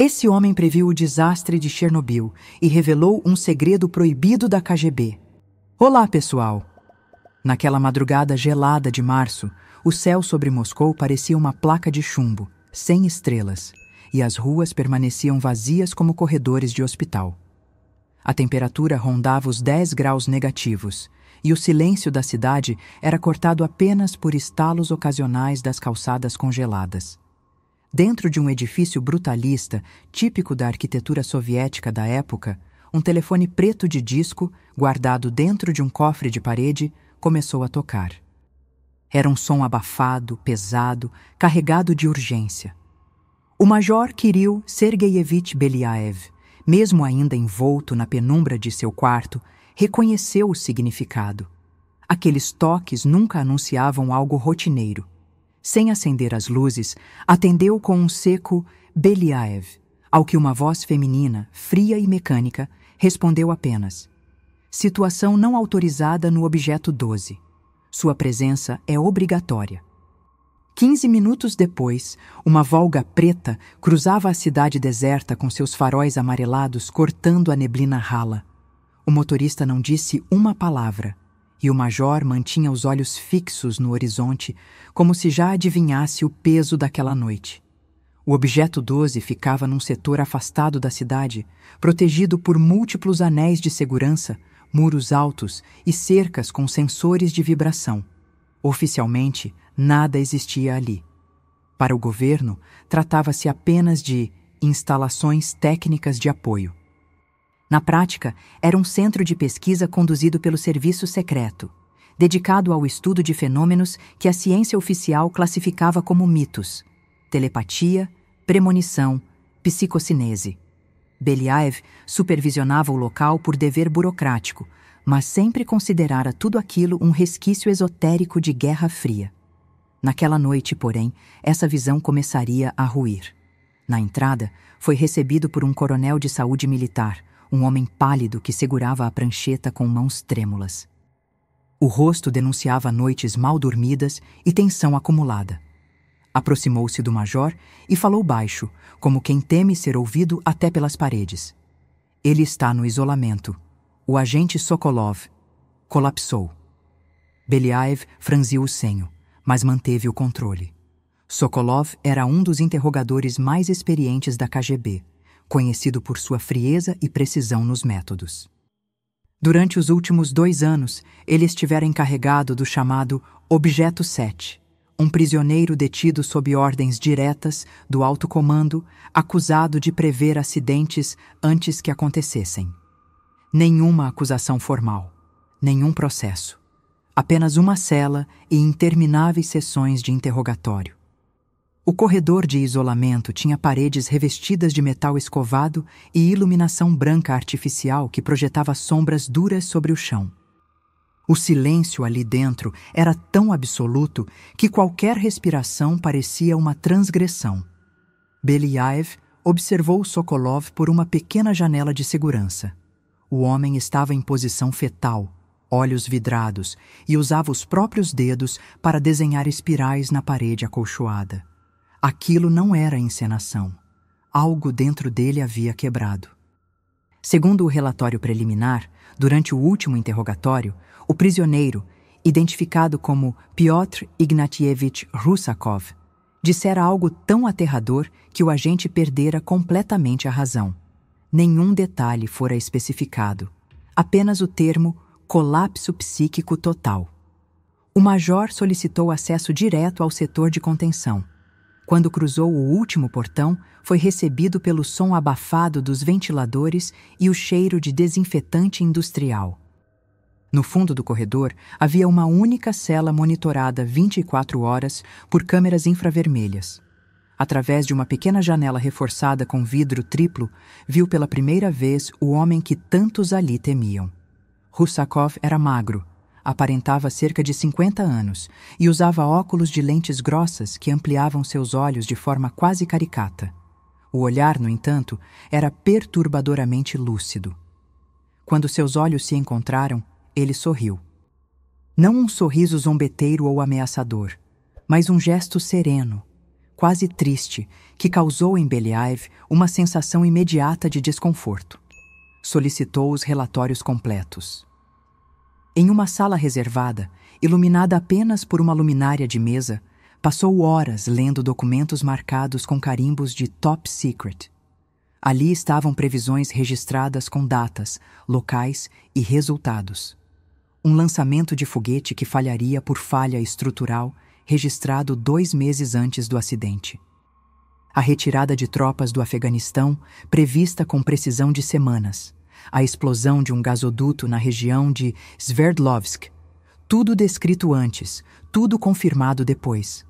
Esse homem previu o desastre de Chernobyl e revelou um segredo proibido da KGB. Olá, pessoal! Naquela madrugada gelada de março, o céu sobre Moscou parecia uma placa de chumbo, sem estrelas, e as ruas permaneciam vazias como corredores de hospital. A temperatura rondava os 10 graus negativos, e o silêncio da cidade era cortado apenas por estalos ocasionais das calçadas congeladas. Dentro de um edifício brutalista, típico da arquitetura soviética da época, um telefone preto de disco, guardado dentro de um cofre de parede, começou a tocar. Era um som abafado, pesado, carregado de urgência. O major Kirill Sergeyevich Beliaev, mesmo ainda envolto na penumbra de seu quarto, reconheceu o significado. Aqueles toques nunca anunciavam algo rotineiro. Sem acender as luzes, atendeu com um seco Beliaev, ao que uma voz feminina, fria e mecânica, respondeu apenas: situação não autorizada no objeto 12. Sua presença é obrigatória. 15 minutos depois, uma Volga preta cruzava a cidade deserta com seus faróis amarelados cortando a neblina rala. O motorista não disse uma palavra, e o major mantinha os olhos fixos no horizonte, como se já adivinhasse o peso daquela noite. O objeto 12 ficava num setor afastado da cidade, protegido por múltiplos anéis de segurança, muros altos e cercas com sensores de vibração. Oficialmente, nada existia ali. Para o governo, tratava-se apenas de instalações técnicas de apoio. Na prática, era um centro de pesquisa conduzido pelo Serviço Secreto, dedicado ao estudo de fenômenos que a ciência oficial classificava como mitos: telepatia, premonição, psicocinese. Beliaev supervisionava o local por dever burocrático, mas sempre considerara tudo aquilo um resquício esotérico de Guerra Fria. Naquela noite, porém, essa visão começaria a ruir. Na entrada, foi recebido por um coronel de saúde militar, um homem pálido que segurava a prancheta com mãos trêmulas. O rosto denunciava noites mal dormidas e tensão acumulada. Aproximou-se do major e falou baixo, como quem teme ser ouvido até pelas paredes. Ele está no isolamento. O agente Sokolov colapsou. Beliaev franziu o senho, mas manteve o controle. Sokolov era um dos interrogadores mais experientes da KGB, conhecido por sua frieza e precisão nos métodos. Durante os últimos 2 anos, ele estivera encarregado do chamado Objeto 7, um prisioneiro detido sob ordens diretas do alto comando, acusado de prever acidentes antes que acontecessem. Nenhuma acusação formal, nenhum processo. Apenas uma cela e intermináveis sessões de interrogatório. O corredor de isolamento tinha paredes revestidas de metal escovado e iluminação branca artificial que projetava sombras duras sobre o chão. O silêncio ali dentro era tão absoluto que qualquer respiração parecia uma transgressão. Beliaev observou Sokolov por uma pequena janela de segurança. O homem estava em posição fetal, olhos vidrados, e usava os próprios dedos para desenhar espirais na parede acolchoada. Aquilo não era encenação. Algo dentro dele havia quebrado. Segundo o relatório preliminar, durante o último interrogatório, o prisioneiro, identificado como Piotr Ignatievich Rusakov, dissera algo tão aterrador que o agente perdera completamente a razão. Nenhum detalhe fora especificado, apenas o termo colapso psíquico total. O major solicitou acesso direto ao setor de contenção. Quando cruzou o último portão, foi recebido pelo som abafado dos ventiladores e o cheiro de desinfetante industrial. No fundo do corredor, havia uma única cela monitorada 24 horas por câmeras infravermelhas. Através de uma pequena janela reforçada com vidro triplo, viu pela primeira vez o homem que tantos ali temiam. Rusakov era magro, aparentava cerca de 50 anos e usava óculos de lentes grossas que ampliavam seus olhos de forma quase caricata. O olhar, no entanto, era perturbadoramente lúcido. Quando seus olhos se encontraram, ele sorriu. Não um sorriso zombeteiro ou ameaçador, mas um gesto sereno, quase triste, que causou em Beliaev uma sensação imediata de desconforto. Solicitou os relatórios completos. Em uma sala reservada, iluminada apenas por uma luminária de mesa, passou horas lendo documentos marcados com carimbos de Top Secret. Ali estavam previsões registradas com datas, locais e resultados. Um lançamento de foguete que falharia por falha estrutural, registrado 2 meses antes do acidente. A retirada de tropas do Afeganistão, prevista com precisão de semanas. A explosão de um gasoduto na região de Sverdlovsk. Tudo descrito antes, tudo confirmado depois.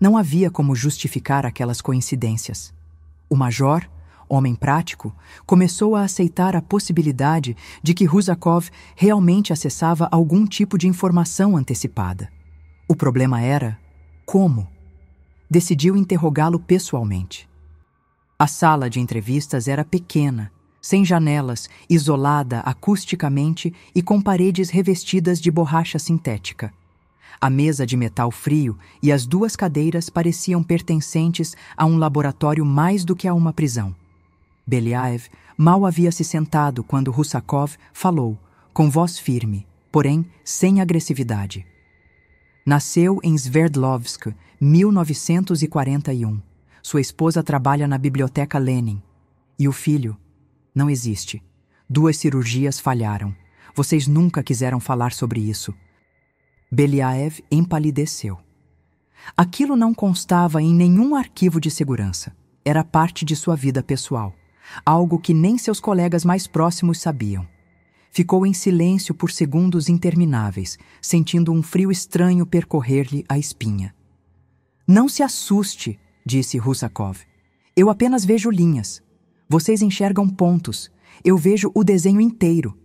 Não havia como justificar aquelas coincidências. O major, homem prático, começou a aceitar a possibilidade de que Rusakov realmente acessava algum tipo de informação antecipada. O problema era como. Decidiu interrogá-lo pessoalmente. A sala de entrevistas era pequena, sem janelas, isolada acusticamente e com paredes revestidas de borracha sintética. A mesa de metal frio e as 2 cadeiras pareciam pertencentes a um laboratório mais do que a uma prisão. Beliaev mal havia se sentado quando Rusakov falou, com voz firme, porém sem agressividade. Nasceu em Sverdlovsk, 1941. Sua esposa trabalha na Biblioteca Lenin. E o filho? Não existe. 2 cirurgias falharam. Vocês nunca quiseram falar sobre isso. Beliaev empalideceu. Aquilo não constava em nenhum arquivo de segurança. Era parte de sua vida pessoal. Algo que nem seus colegas mais próximos sabiam. Ficou em silêncio por segundos intermináveis, sentindo um frio estranho percorrer-lhe a espinha. Não se assuste, disse Rusakov. Eu apenas vejo linhas. Vocês enxergam pontos. Eu vejo o desenho inteiro.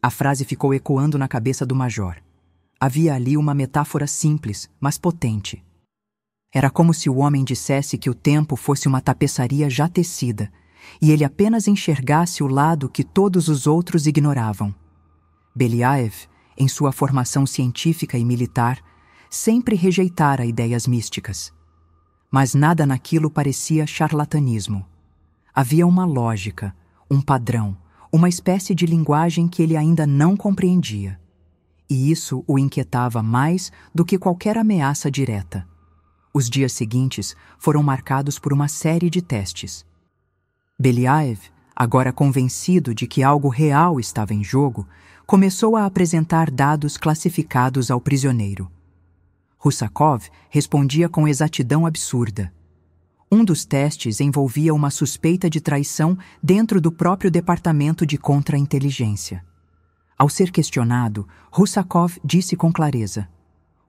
A frase ficou ecoando na cabeça do major. Havia ali uma metáfora simples, mas potente. Era como se o homem dissesse que o tempo fosse uma tapeçaria já tecida, e ele apenas enxergasse o lado que todos os outros ignoravam. Beliaev, em sua formação científica e militar, sempre rejeitara ideias místicas. Mas nada naquilo parecia charlatanismo. Havia uma lógica, um padrão, uma espécie de linguagem que ele ainda não compreendia. E isso o inquietava mais do que qualquer ameaça direta. Os dias seguintes foram marcados por uma série de testes. Beliaev, agora convencido de que algo real estava em jogo, começou a apresentar dados classificados ao prisioneiro. Rusakov respondia com exatidão absurda. Um dos testes envolvia uma suspeita de traição dentro do próprio departamento de contra-inteligência. Ao ser questionado, Rusakov disse com clareza: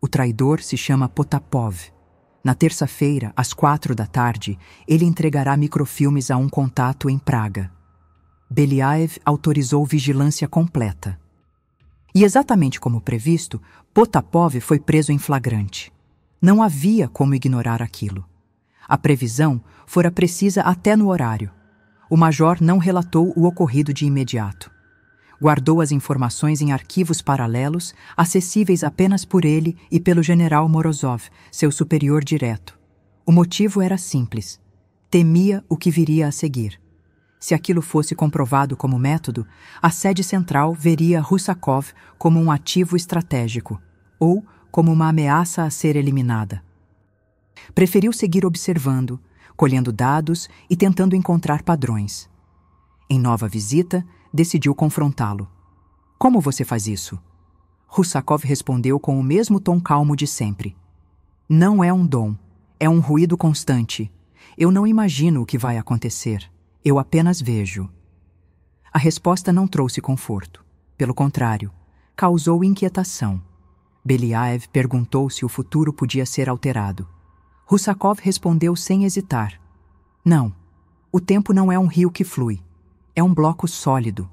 o traidor se chama Potapov. Na terça-feira, às 16h, ele entregará microfilmes a um contato em Praga. Beliaev autorizou vigilância completa. E exatamente como previsto, Potapov foi preso em flagrante. Não havia como ignorar aquilo. A previsão fora precisa até no horário. O major não relatou o ocorrido de imediato. Guardou as informações em arquivos paralelos, acessíveis apenas por ele e pelo general Morozov, seu superior direto. O motivo era simples. Temia o que viria a seguir. Se aquilo fosse comprovado como método, a sede central veria Rusakov como um ativo estratégico, ou como uma ameaça a ser eliminada. Preferiu seguir observando, colhendo dados e tentando encontrar padrões. Em nova visita, decidiu confrontá-lo. Como você faz isso? Rusakov respondeu com o mesmo tom calmo de sempre. Não é um dom, é um ruído constante. Eu não imagino o que vai acontecer, eu apenas vejo. A resposta não trouxe conforto. Pelo contrário, causou inquietação. Beliaev perguntou se o futuro podia ser alterado. Rusakov respondeu sem hesitar. Não, o tempo não é um rio que flui. É um bloco sólido.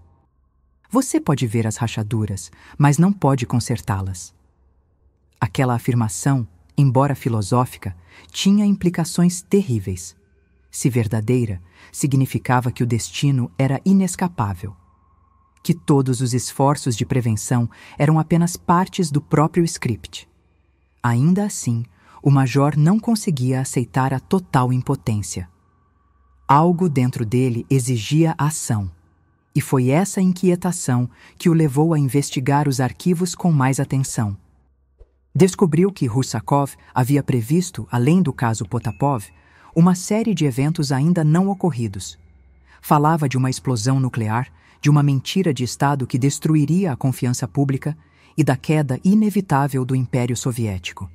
Você pode ver as rachaduras, mas não pode consertá-las. Aquela afirmação, embora filosófica, tinha implicações terríveis. Se verdadeira, significava que o destino era inescapável. Que todos os esforços de prevenção eram apenas partes do próprio script. Ainda assim, o major não conseguia aceitar a total impotência. Algo dentro dele exigia ação, e foi essa inquietação que o levou a investigar os arquivos com mais atenção. Descobriu que Russakov havia previsto, além do caso Potapov, uma série de eventos ainda não ocorridos. Falava de uma explosão nuclear, de uma mentira de Estado que destruiria a confiança pública e da queda inevitável do Império Soviético.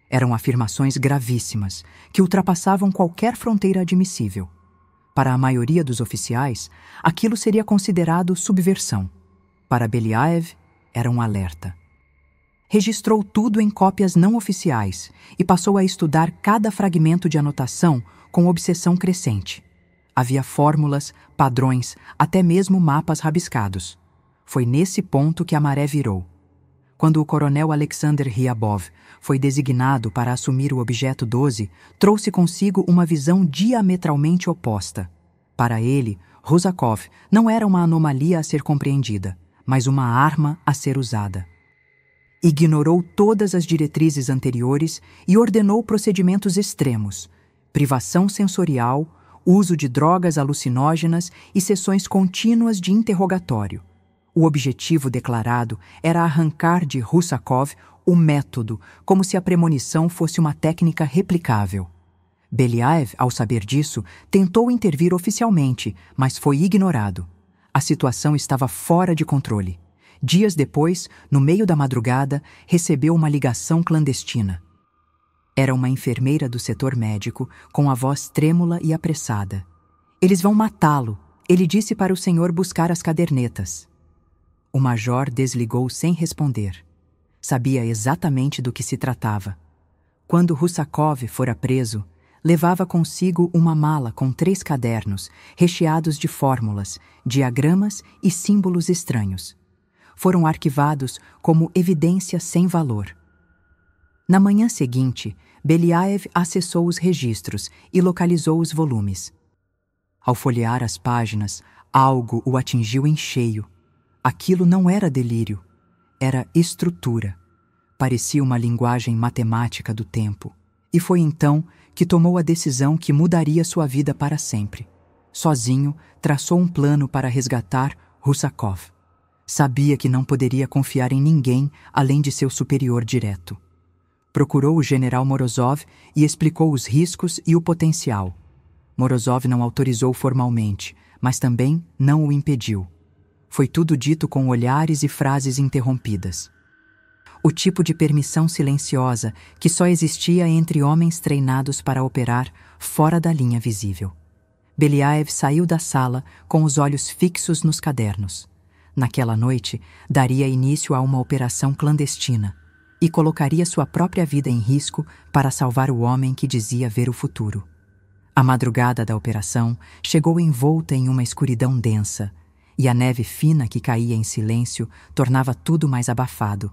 Eram afirmações gravíssimas, que ultrapassavam qualquer fronteira admissível. Para a maioria dos oficiais, aquilo seria considerado subversão. Para Beliaev, era um alerta. Registrou tudo em cópias não oficiais e passou a estudar cada fragmento de anotação com obsessão crescente. Havia fórmulas, padrões, até mesmo mapas rabiscados. Foi nesse ponto que a maré virou. Quando o coronel Alexander Ryabov foi designado para assumir o objeto 12, trouxe consigo uma visão diametralmente oposta. Para ele, Rusakov não era uma anomalia a ser compreendida, mas uma arma a ser usada. Ignorou todas as diretrizes anteriores e ordenou procedimentos extremos: privação sensorial, uso de drogas alucinógenas e sessões contínuas de interrogatório. O objetivo declarado era arrancar de Russakov o método, como se a premonição fosse uma técnica replicável. Beliaev, ao saber disso, tentou intervir oficialmente, mas foi ignorado. A situação estava fora de controle. Dias depois, no meio da madrugada, recebeu uma ligação clandestina. Era uma enfermeira do setor médico, com a voz trêmula e apressada. "Eles vão matá-lo. Ele disse para o senhor buscar as cadernetas." O major desligou sem responder. Sabia exatamente do que se tratava. Quando Russakov fora preso, levava consigo uma mala com 3 cadernos, recheados de fórmulas, diagramas e símbolos estranhos. Foram arquivados como evidência sem valor. Na manhã seguinte, Beliaev acessou os registros e localizou os volumes. Ao folhear as páginas, algo o atingiu em cheio. Aquilo não era delírio, era estrutura. Parecia uma linguagem matemática do tempo. E foi então que tomou a decisão que mudaria sua vida para sempre. Sozinho, traçou um plano para resgatar Russakov. Sabia que não poderia confiar em ninguém além de seu superior direto. Procurou o general Morozov e explicou os riscos e o potencial. Morozov não autorizou formalmente, mas também não o impediu. Foi tudo dito com olhares e frases interrompidas. O tipo de permissão silenciosa que só existia entre homens treinados para operar fora da linha visível. Beliaev saiu da sala com os olhos fixos nos cadernos. Naquela noite, daria início a uma operação clandestina e colocaria sua própria vida em risco para salvar o homem que dizia ver o futuro. A madrugada da operação chegou envolta em uma escuridão densa, e a neve fina que caía em silêncio tornava tudo mais abafado,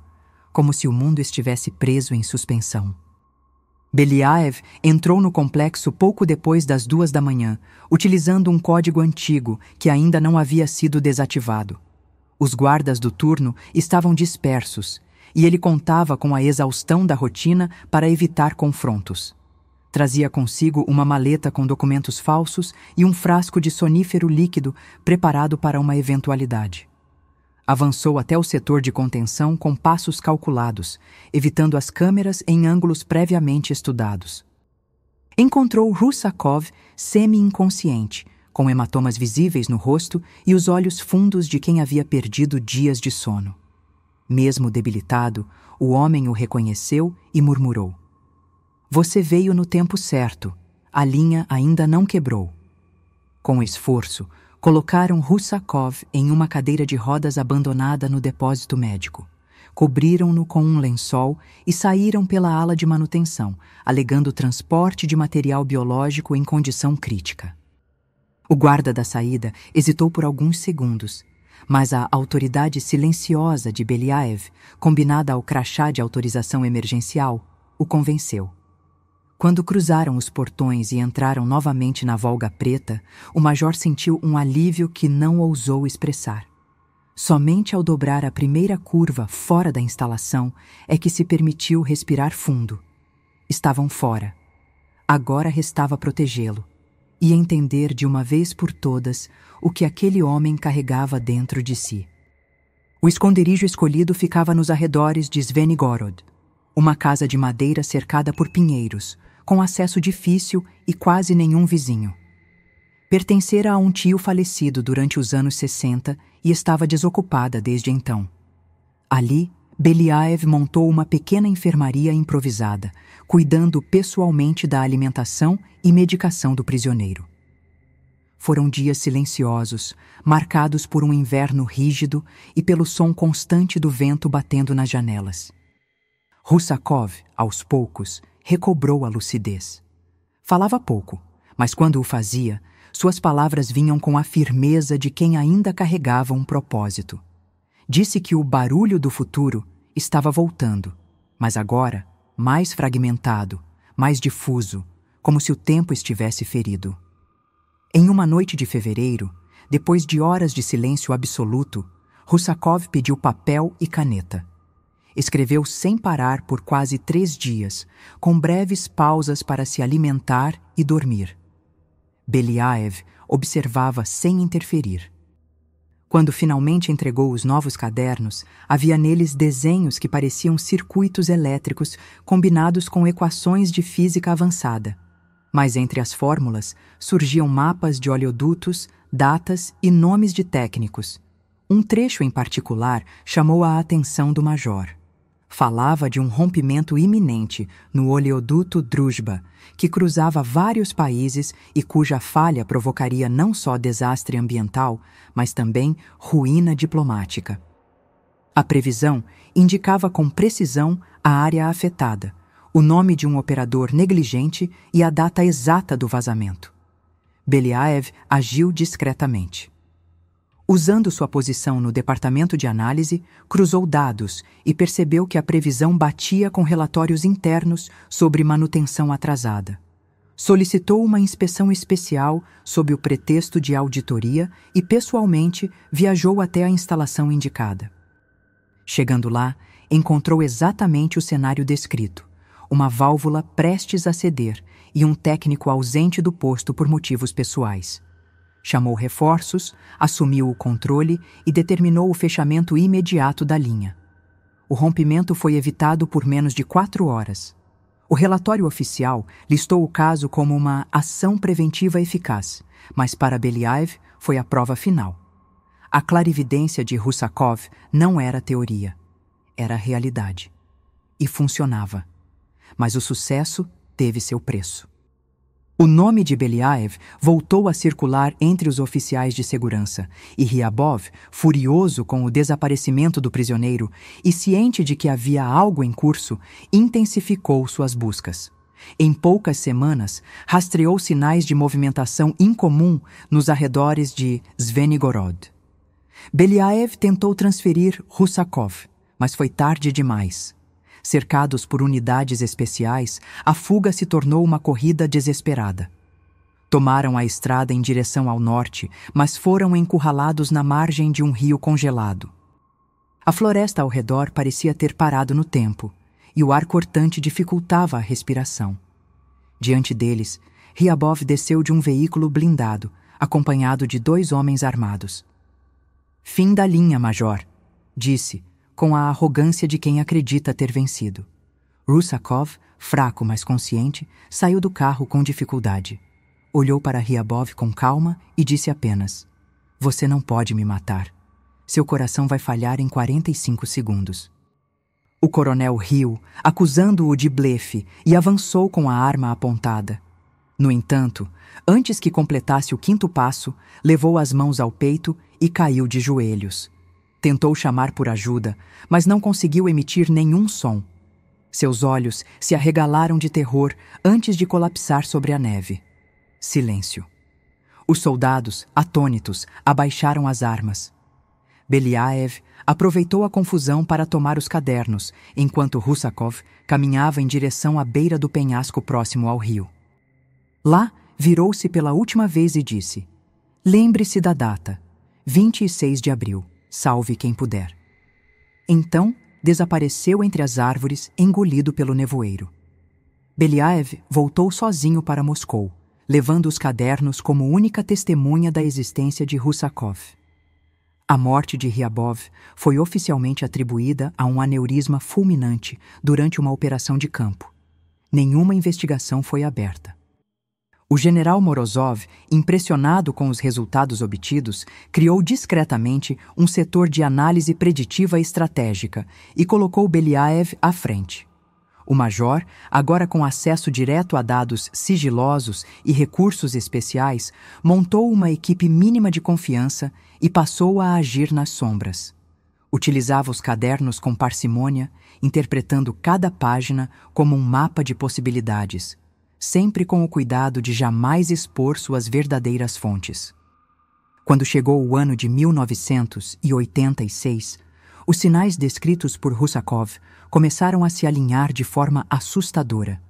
como se o mundo estivesse preso em suspensão. Beliaev entrou no complexo pouco depois das 2 da manhã, utilizando um código antigo que ainda não havia sido desativado. Os guardas do turno estavam dispersos, e ele contava com a exaustão da rotina para evitar confrontos. Trazia consigo uma maleta com documentos falsos e um frasco de sonífero líquido preparado para uma eventualidade. Avançou até o setor de contenção com passos calculados, evitando as câmeras em ângulos previamente estudados. Encontrou Russakov semi-inconsciente, com hematomas visíveis no rosto e os olhos fundos de quem havia perdido dias de sono. Mesmo debilitado, o homem o reconheceu e murmurou: "Você veio no tempo certo. A linha ainda não quebrou." Com esforço, colocaram Russakov em uma cadeira de rodas abandonada no depósito médico. Cobriram-no com um lençol e saíram pela ala de manutenção, alegando transporte de material biológico em condição crítica. O guarda da saída hesitou por alguns segundos, mas a autoridade silenciosa de Beliaev, combinada ao crachá de autorização emergencial, o convenceu. Quando cruzaram os portões e entraram novamente na Volga Preta, o major sentiu um alívio que não ousou expressar. Somente ao dobrar a primeira curva fora da instalação é que se permitiu respirar fundo. estavam fora. Agora restava protegê-lo e entender de uma vez por todas o que aquele homem carregava dentro de si. O esconderijo escolhido ficava nos arredores de Svenigorod, uma casa de madeira cercada por pinheiros, com acesso difícil e quase nenhum vizinho. Pertencera a um tio falecido durante os anos 60 e estava desocupada desde então. Ali, Beliaev montou uma pequena enfermaria improvisada, cuidando pessoalmente da alimentação e medicação do prisioneiro. Foram dias silenciosos, marcados por um inverno rígido e pelo som constante do vento batendo nas janelas. Russakov, aos poucos, recobrou a lucidez. Falava pouco, mas quando o fazia, suas palavras vinham com a firmeza de quem ainda carregava um propósito. Disse que o barulho do futuro estava voltando, mas agora mais fragmentado, mais difuso, como se o tempo estivesse ferido. Em uma noite de fevereiro, depois de horas de silêncio absoluto, Russakov pediu papel e caneta. Escreveu sem parar por quase 3 dias, com breves pausas para se alimentar e dormir. Beliaev observava sem interferir. Quando finalmente entregou os novos cadernos, havia neles desenhos que pareciam circuitos elétricos combinados com equações de física avançada. Mas entre as fórmulas surgiam mapas de oleodutos, datas e nomes de técnicos. Um trecho em particular chamou a atenção do major. Falava de um rompimento iminente no oleoduto Druzhba, que cruzava vários países e cuja falha provocaria não só desastre ambiental, mas também ruína diplomática. A previsão indicava com precisão a área afetada, o nome de um operador negligente e a data exata do vazamento. Beliaev agiu discretamente. Usando sua posição no departamento de análise, cruzou dados e percebeu que a previsão batia com relatórios internos sobre manutenção atrasada. Solicitou uma inspeção especial sob o pretexto de auditoria e, pessoalmente, viajou até a instalação indicada. Chegando lá, encontrou exatamente o cenário descrito: uma válvula prestes a ceder e um técnico ausente do posto por motivos pessoais. Chamou reforços, assumiu o controle e determinou o fechamento imediato da linha. O rompimento foi evitado por menos de 4 horas. O relatório oficial listou o caso como uma ação preventiva eficaz, mas para Beliaev foi a prova final. A clarividência de Russakov não era teoria, era realidade. E funcionava. Mas o sucesso teve seu preço. O nome de Beliaev voltou a circular entre os oficiais de segurança, e Ryabov, furioso com o desaparecimento do prisioneiro e ciente de que havia algo em curso, intensificou suas buscas. Em poucas semanas, rastreou sinais de movimentação incomum nos arredores de Svenigorod. Beliaev tentou transferir Russakov, mas foi tarde demais. Cercados por unidades especiais, a fuga se tornou uma corrida desesperada. Tomaram a estrada em direção ao norte, mas foram encurralados na margem de um rio congelado. A floresta ao redor parecia ter parado no tempo, e o ar cortante dificultava a respiração. Diante deles, Ryabov desceu de um veículo blindado, acompanhado de 2 homens armados. "Fim da linha, major", disse, com a arrogância de quem acredita ter vencido. Russakov, fraco mas consciente, saiu do carro com dificuldade. Olhou para Ryabov com calma e disse apenas: "Você não pode me matar. Seu coração vai falhar em 45 segundos." O coronel riu, acusando-o de blefe, e avançou com a arma apontada. No entanto, antes que completasse o 5º passo, levou as mãos ao peito e caiu de joelhos. Tentou chamar por ajuda, mas não conseguiu emitir nenhum som. Seus olhos se arregalaram de terror antes de colapsar sobre a neve. Silêncio. Os soldados, atônitos, abaixaram as armas. Beliaev aproveitou a confusão para tomar os cadernos, enquanto Russakov caminhava em direção à beira do penhasco próximo ao rio. Lá, virou-se pela última vez e disse: "Lembre-se da data, 26 de abril. Salve quem puder." Então, desapareceu entre as árvores, engolido pelo nevoeiro. Beliaev voltou sozinho para Moscou, levando os cadernos como única testemunha da existência de Rusakov. A morte de Ryabov foi oficialmente atribuída a um aneurisma fulminante durante uma operação de campo. Nenhuma investigação foi aberta. O general Morozov, impressionado com os resultados obtidos, criou discretamente um setor de análise preditiva estratégica e colocou Beliaev à frente. O major, agora com acesso direto a dados sigilosos e recursos especiais, montou uma equipe mínima de confiança e passou a agir nas sombras. Utilizava os cadernos com parcimônia, interpretando cada página como um mapa de possibilidades, sempre com o cuidado de jamais expor suas verdadeiras fontes. Quando chegou o ano de 1986, os sinais descritos por Rusakov começaram a se alinhar de forma assustadora.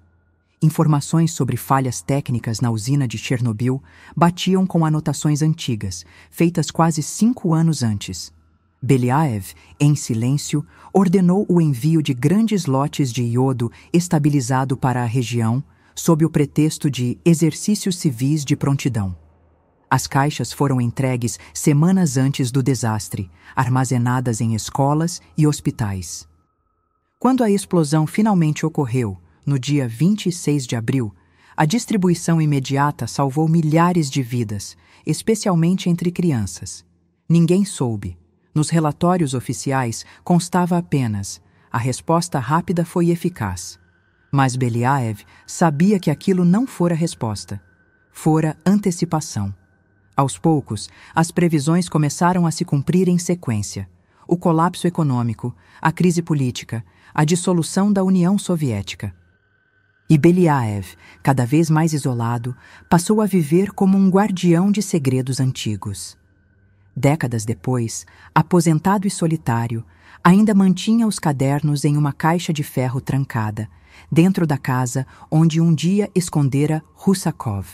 Informações sobre falhas técnicas na usina de Chernobyl batiam com anotações antigas, feitas quase 5 anos antes. Beliaev, em silêncio, ordenou o envio de grandes lotes de iodo estabilizado para a região, sob o pretexto de exercícios civis de prontidão. As caixas foram entregues semanas antes do desastre, armazenadas em escolas e hospitais. Quando a explosão finalmente ocorreu, no dia 26 de abril, a distribuição imediata salvou milhares de vidas, especialmente entre crianças. Ninguém soube. Nos relatórios oficiais constava apenas: a resposta rápida foi eficaz. Mas Beliaev sabia que aquilo não fora resposta. Fora antecipação. Aos poucos, as previsões começaram a se cumprir em sequência. O colapso econômico, a crise política, a dissolução da União Soviética. E Beliaev, cada vez mais isolado, passou a viver como um guardião de segredos antigos. Décadas depois, aposentado e solitário, ainda mantinha os cadernos em uma caixa de ferro trancada, dentro da casa onde um dia escondera Rusakov.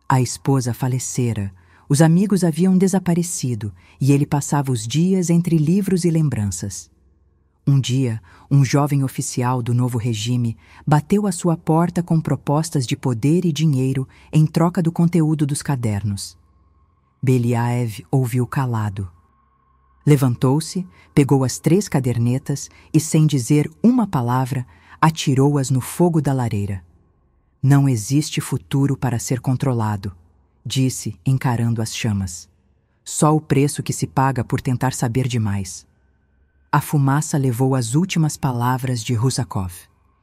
A esposa falecera, os amigos haviam desaparecido e ele passava os dias entre livros e lembranças. Um dia, um jovem oficial do novo regime bateu à sua porta com propostas de poder e dinheiro em troca do conteúdo dos cadernos. Beliaev ouviu calado. Levantou-se, pegou as 3 cadernetas e, sem dizer uma palavra, atirou-as no fogo da lareira. Não existe futuro para ser controlado, disse, encarando as chamas. Só o preço que se paga por tentar saber demais. A fumaça levou as últimas palavras de Rusakov,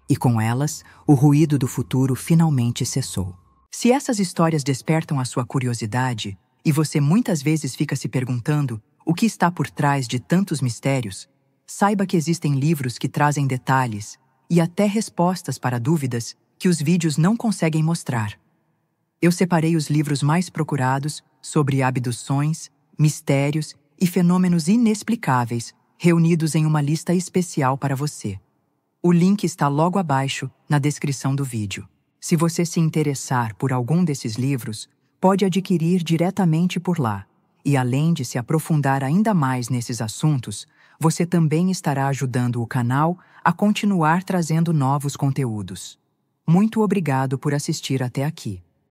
e com elas, o ruído do futuro finalmente cessou. Se essas histórias despertam a sua curiosidade, e você muitas vezes fica se perguntando o que está por trás de tantos mistérios, saiba que existem livros que trazem detalhes e até respostas para dúvidas que os vídeos não conseguem mostrar. Eu separei os livros mais procurados sobre abduções, mistérios e fenômenos inexplicáveis, reunidos em uma lista especial para você. O link está logo abaixo, na descrição do vídeo. Se você se interessar por algum desses livros, pode adquirir diretamente por lá. E além de se aprofundar ainda mais nesses assuntos, você também estará ajudando o canal a continuar trazendo novos conteúdos. Muito obrigado por assistir até aqui.